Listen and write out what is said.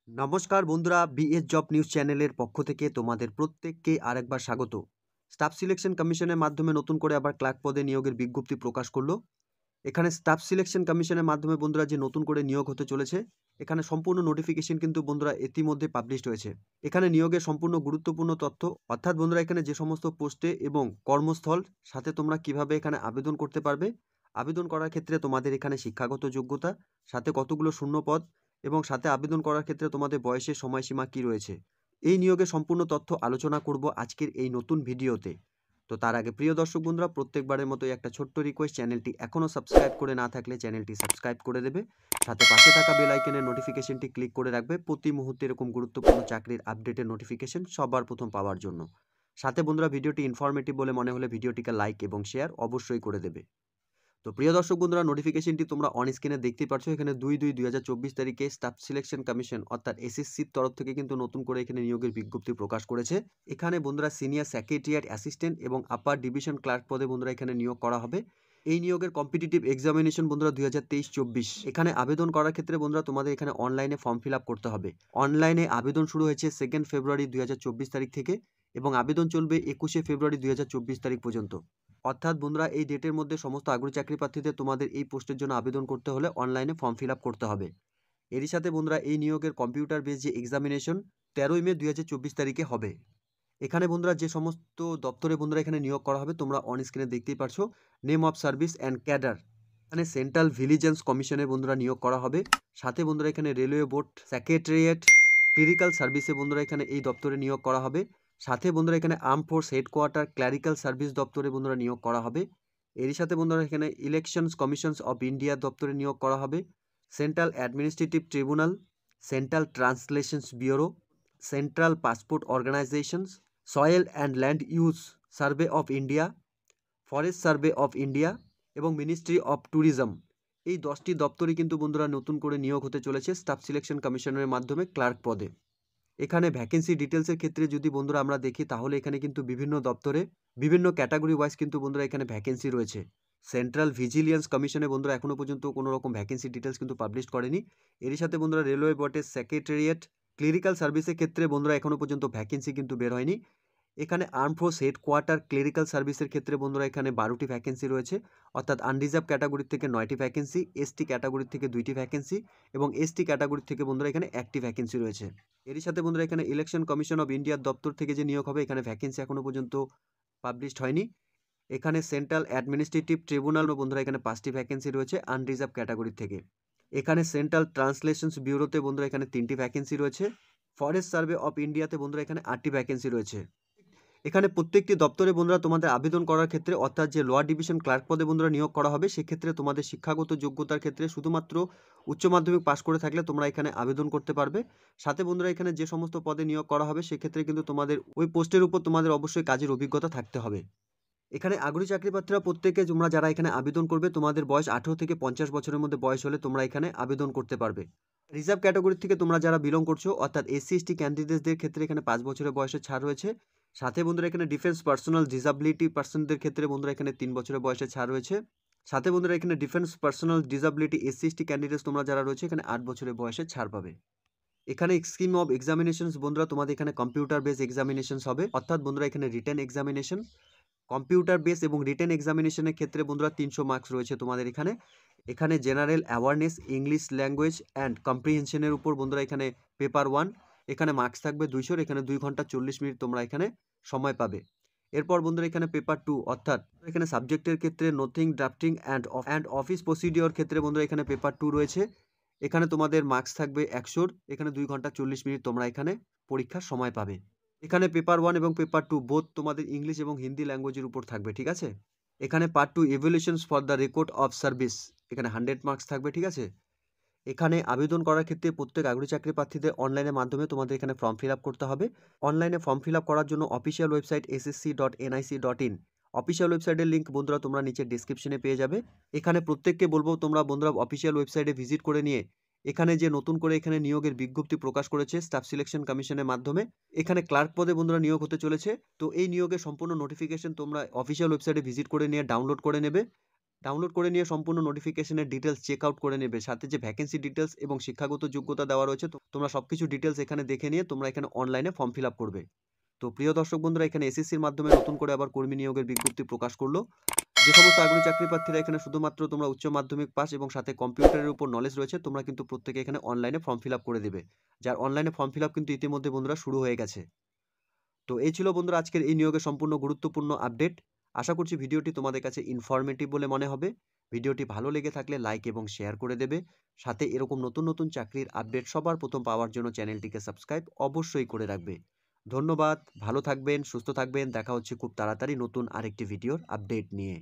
নমস্কার বন্ধুরা, BS job news চ্যানেলের পক্ষ থেকে তোমাদের প্রত্যেককে আরেকবার স্বাগত। স্টাফ সিলেকশন কমিশনের মাধ্যমে নতুন করে আবার ক্লার্ক পদে নিয়োগের বিজ্ঞপ্তি প্রকাশ করলো। এখানে স্টাফ সিলেকশন কমিশনের মাধ্যমে বন্ধুরা যে নতুন করে নিয়োগ হতে চলেছে, এখানে সম্পূর্ণ নোটিফিকেশন কিন্তু বন্ধুরা ইতিমধ্যে পাবলিশড হয়েছে। এখানে নিয়োগের সম্পূর্ণ গুরুত্বপূর্ণ তথ্য, অর্থাৎ বন্ধুরা এখানে যে সমস্ত পোস্টে এবং কর্মস্থল, সাথে তোমরা কিভাবে এখানে আবেদন করতে পারবে, আবেদন করার ক্ষেত্রে তোমাদের এখানে শিক্ষাগত যোগ্যতা, সাথে কতগুলো শূন্য পদ এবং সাথে আবেদন করার ক্ষেত্রে তোমাদের বয়সের সময়সীমা কি রয়েছে, এই নিয়োগের সম্পূর্ণ তথ্য আলোচনা করব আজকের এই নতুন ভিডিওতে। তো তার আগে প্রিয় দর্শক বন্ধুরা, প্রত্যেকবারের মতোই একটা ছোট্ট রিকোয়েস্ট, চ্যানেলটি এখনও সাবস্ক্রাইব করে না থাকলে চ্যানেলটি সাবস্ক্রাইব করে দেবে, সাথে পাশে থাকা বেল আইকনের নোটিফিকেশনটি ক্লিক করে রাখবে প্রতি মুহূর্তে এরকম গুরুত্বপূর্ণ চাকরির আপডেটের নোটিফিকেশন সবার প্রথম পাওয়ার জন্য। সাথে বন্ধুরা, ভিডিওটি ইনফরমেটিভ বলে মনে হলে ভিডিওটিকে লাইক এবং শেয়ার অবশ্যই করে দেবে। তো প্রিয় দর্শক বন্ধুরা, নোটিফিকেশনটি তোমরা অন স্ক্রিনে দেখতেই পাচ্ছ। এখানে 2/2/2024 তারিখে স্টাফ সিলেকশন কমিশন অর্থাৎ এসএসসির তরফ থেকে কিন্তু নতুন করে এখানে নিয়োগের বিজ্ঞপ্তি প্রকাশ করেছে। এখানে বন্ধুরা সিনিয়র সেক্রেটারিয়েট অ্যাসিস্ট্যান্ট এবং আপার ডিভিশন ক্লার্ক পদে বন্ধুরা এখানে নিয়োগ করা হবে। এই নিয়োগের কম্পিটিটিভ এক্সামিনেশন বন্ধুরা 2023-24। এখানে আবেদন করার ক্ষেত্রে বন্ধুরা তোমাদের এখানে অনলাইনে ফর্ম ফিল আপ করতে হবে। অনলাইনে আবেদন শুরু হয়েছে 2 ফেব্রুয়ারি 2024 তারিখ থেকে এবং আবেদন চলবে 21 ফেব্রুয়ারি 2024 তারিখ পর্যন্ত। অর্থাৎ বন্ধুরা এই ডেটের মধ্যে সমস্ত আগ্রহী চাকরি প্রার্থীদের তোমাদের এই পোস্টের জন্য আবেদন করতে হলে অনলাইনে ফর্ম ফিল আপ করতে হবে। এরই সাথে বন্ধুরা এই নিয়োগের কম্পিউটার বেস যে এক্সামিনেশন 13 মে 2024 তারিখে হবে। এখানে বন্ধুরা যে সমস্ত দপ্তরে বন্ধুরা এখানে নিয়োগ করা হবে তোমরা অন স্ক্রিনে দেখতেই পারছো। Name of service and cadre, এখানে সেন্ট্রাল ভিজিলেন্স কমিশনে বন্ধুরা নিয়োগ করা হবে। সাথে বন্ধুরা এখানে রেলওয়ে বোর্ড সেক্রেটারিয়েট ক্লেরিক্যাল সার্ভিসে বন্ধুরা এখানে এই দপ্তরে নিয়োগ করা হবে। সাথে বন্ধুরা এখানে arm force headquarter clerical service দপ্তরে বন্ধুরা নিয়োগ করা হবে। এরই সাথে বন্ধুরা এখানে ইলেকশনস কমিশনস অফ ইন্ডিয়া দপ্তরে নিয়োগ করা হবে। Central administrative tribunal, central translations bureau, central passport organisations, soil and land use survey of India, forest survey of India এবং মিনিস্ট্রি অফ ট্যুরিজম। এই 10টি দপ্তরই কিন্তু বন্ধুরা নতুন করে নিয়োগ হতে চলেছে স্টাফ সিলেকশন কমিশনের মাধ্যমে ক্লার্ক পদে। এখানে ভ্যাকেন্সি ডিটেলসের ক্ষেত্রে যদি বন্ধুরা আমরা দেখি, তাহলে এখানে কিন্তু বিভিন্ন দপ্তরে বিভিন্ন ক্যাটাগরি ওয়াইজ কিন্তু বন্ধুরা এখানে ভ্যাকেন্সি রয়েছে। সেন্ট্রাল ভিজিলিয়েন্স কমিশনে বন্ধুরা এখনও পর্যন্ত কোনো রকম ভ্যাকেন্সি ডিটেলস কিন্তু পাবলিশ করেনি। এরই সাথে বন্ধুরা রেলওয়ে বোর্ডের সেক্রেটারিয়েট ক্লেরিক্যাল সার্ভিসের ক্ষেত্রে বন্ধুরা এখনও পর্যন্ত ভ্যাকেন্সি কিন্তু বের হয়নি। এখানে আর্ম ফোর্স হেডকোয়ার্টার ক্লেরিক্যাল সার্ভিসের ক্ষেত্রে বন্ধুরা এখানে 12টি ভ্যাকেন্সি রয়েছে, অর্থাৎ আনরিজার্ভ ক্যাটাগরি থেকে 9টি ভ্যাকেন্সি, এসটি ক্যাটাগরি থেকে 2টি ভ্যাকেন্সি এবং এসটি ক্যাটাগরি থেকে বন্ধুরা এখানে 1টি ভ্যাকেন্সি রয়েছে। এরই সাথে বন্ধুরা এখানে ইলেকশন কমিশন অফ ইন্ডিয়ার দপ্তর থেকে যে নিয়োগ হবে, এখানে ভ্যাকেন্সি এখনও পর্যন্ত পাবলিশড হয়নি। এখানে সেন্ট্রাল অ্যাডমিনিস্ট্রেটিভ ট্রিব্যুনাল বন্ধুরা এখানে 5টি ভ্যাকেন্সি রয়েছে আনরিজার্ভ ক্যাটাগরি থেকে। এখানে সেন্ট্রাল ট্রান্সলেশনস ব্যুরোতে বন্ধুরা এখানে 3টি ভ্যাকেন্সি রয়েছে। ফরেস্ট সার্ভে অফ ইন্ডিয়াতে বন্ধুরা এখানে 8টি ভ্যাকেন্সি রয়েছে। এখানে প্রত্যেকটি দপ্তরে বন্ধুরা তোমাদের আবেদন করার ক্ষেত্রে, অর্থাৎ যে লোয়ার ডিভিশন ক্লার্ক পদে বন্ধুরা নিয়োগ করা হবে, সেক্ষেত্রে তোমাদের শিক্ষাগত যোগ্যতার ক্ষেত্রে শুধুমাত্র উচ্চ মাধ্যমিক পাশ করে থাকলে তোমরা এখানে আবেদন করতে পারবে। সাথে বন্ধুরা এখানে যে সমস্ত পদে নিয়োগ করা হবে, সেক্ষেত্রে কিন্তু তোমাদের ওই পোস্টের উপর তোমাদের অবশ্যই কাজের অভিজ্ঞতা থাকতে হবে। এখানে আগ্রহী চাকরি প্রার্থীরা প্রত্যেকে তোমরা যারা এখানে আবেদন করবে, তোমাদের বয়স 18 থেকে 50 বছরের মধ্যে বয়স হলে তোমরা এখানে আবেদন করতে পারবে। রিজার্ভ ক্যাটাগরি থেকে তোমরা যারা বিলং করছো, অর্থাৎ এসসি এসটি ক্যান্ডিডেটদের ক্ষেত্রে এখানে 5 বছরের বয়সের ছাড় রয়েছে। সাথে বন্ধুরা এখানে ডিফেন্স পার্সোনাল ডিসাবিলিটি পার্সনদের ক্ষেত্রে বন্ধুরা এখানে 3 বছরের বয়সে ছাড় রয়েছে। সাথে বন্ধুরা এখানে defence personal disability SC ST candidates তোমরা যারা রয়েছে, এখানে 8 বছরের বয়সে ছাড় পাবে। এখানে স্কিম অফ এক্সামিনেশনস বন্ধুরা তোমাদের এখানে কম্পিউটার বেস এক্সামিনেশনস হবে, অর্থাৎ বন্ধুরা এখানে রিটেন এক্সামিনেশন, কম্পিউটার বেস এবং রিটেন এক্সামিনেশনের ক্ষেত্রে বন্ধুরা 300 মার্কস রয়েছে তোমাদের এখানে। এখানে general awareness, English language and কম্প্রিহেনশনের উপর বন্ধুরা এখানে পেপার 1, এখানে মার্কস থাকবে 200, এখানে 2 ঘন্টা 40 মিনিট তোমরা এখানে সময় পাবে। এরপর বন্ধুরা এখানে পেপার 2, অর্থাৎ এখানে সাবজেক্টের ক্ষেত্রে নোথিং ড্রাফটিং অ্যান্ড অফিস প্রসিডিওর ক্ষেত্রে বন্ধুরা এখানে পেপার 2 রয়েছে। এখানে তোমাদের মার্কস থাকবে 100, এখানে 2 ঘন্টা 40 মিনিট তোমরা এখানে পরীক্ষার সময় পাবে। এখানে পেপার 1 এবং পেপার 2 বোথ তোমাদের ইংলিশ এবং হিন্দি ল্যাঙ্গুয়েজের উপর থাকবে, ঠিক আছে। এখানে part 2 evaluations for the record of service, এখানে 100 মার্কস থাকবে, ঠিক আছে। এখানে আবেদন করার ক্ষেত্রে প্রত্যেক আগ্রহী চাকরি প্রার্থীদের অনলাইনের মাধ্যমে তোমাদের এখানে ফর্ম ফিল আপ করতে হবে। অনলাইনে ফর্ম ফিল আপ করার জন্য অফিসিয়াল ওয়েবসাইট ssc.nic.in, অফিসিয়াল ওয়েবসাইটের লিঙ্ক বন্ধুরা তোমরা নিচে ডিসক্রিপশনে পেয়ে যাবে। এখানে প্রত্যেককে বলবো তোমরা বন্ধুরা অফিসিয়াল ওয়েবসাইটে ভিজিট করে নিয়ে এখানে যে নতুন করে এখানে নিয়োগের বিজ্ঞপ্তি প্রকাশ করেছে স্টাফ সিলেকশন কমিশনের মাধ্যমে, এখানে ক্লার্ক পদে বন্ধুরা নিয়োগ হতে চলেছে। তো এই নিয়োগের সম্পূর্ণ নোটিফিকেশন তোমরা অফিসিয়াল ওয়েবসাইটে ভিজিট করে নিয়ে ডাউনলোড করে নেবে। ডাউনলোড করে নিয়ে সম্পূর্ণ নোটিফিকেশনের ডিটেলস চেক আউট করে নেবে, সাথে যে ভ্যাকেন্সি ডিটেলস এবং শিক্ষাগত যোগ্যতা দেওয়া রয়েছে তোমরা সবকিছু ডিটেলস এখানে দেখে নিয়ে তোমরা এখানে অনলাইনে ফর্ম ফিল আপ করবে। তো প্রিয় দর্শক বন্ধুরা, এখানে এসএসসির মাধ্যমে নতুন করে আবার কর্মী নিয়োগের বিজ্ঞপ্তি প্রকাশ করলো। যে সমস্ত আগ্রহী চাকরি প্রার্থীরা এখানে শুধুমাত্র তোমরা উচ্চ মাধ্যমিক পাস এবং সাথে কম্পিউটারের উপর নলেজ রয়েছে তোমরা কিন্তু প্রত্যেকে এখানে অনলাইনে ফর্ম ফিল আপ করে দেবে, যার অনলাইনে ফর্ম ফিল আপ কিন্তু ইতিমধ্যে বন্ধুরা শুরু হয়ে গেছে। তো এই ছিল বন্ধুরা আজকের এই নিয়োগের সম্পূর্ণ গুরুত্বপূর্ণ আপডেট। আশা করছি ভিডিওটি তোমাদের কাছে ইনফরমেটিভ বলে মনে হবে। ভিডিওটি ভালো লেগে থাকলে লাইক এবং শেয়ার করে দেবে, সাথে এরকম নতুন নতুন চাকরির আপডেট সবার প্রথম পাওয়ার জন্য চ্যানেলটিকে সাবস্ক্রাইব অবশ্যই করে রাখবে। ধন্যবাদ, ভালো থাকবেন, সুস্থ থাকবেন, দেখা হচ্ছে খুব তাড়াতাড়ি নতুন আরেকটি ভিডিওর আপডেট নিয়ে।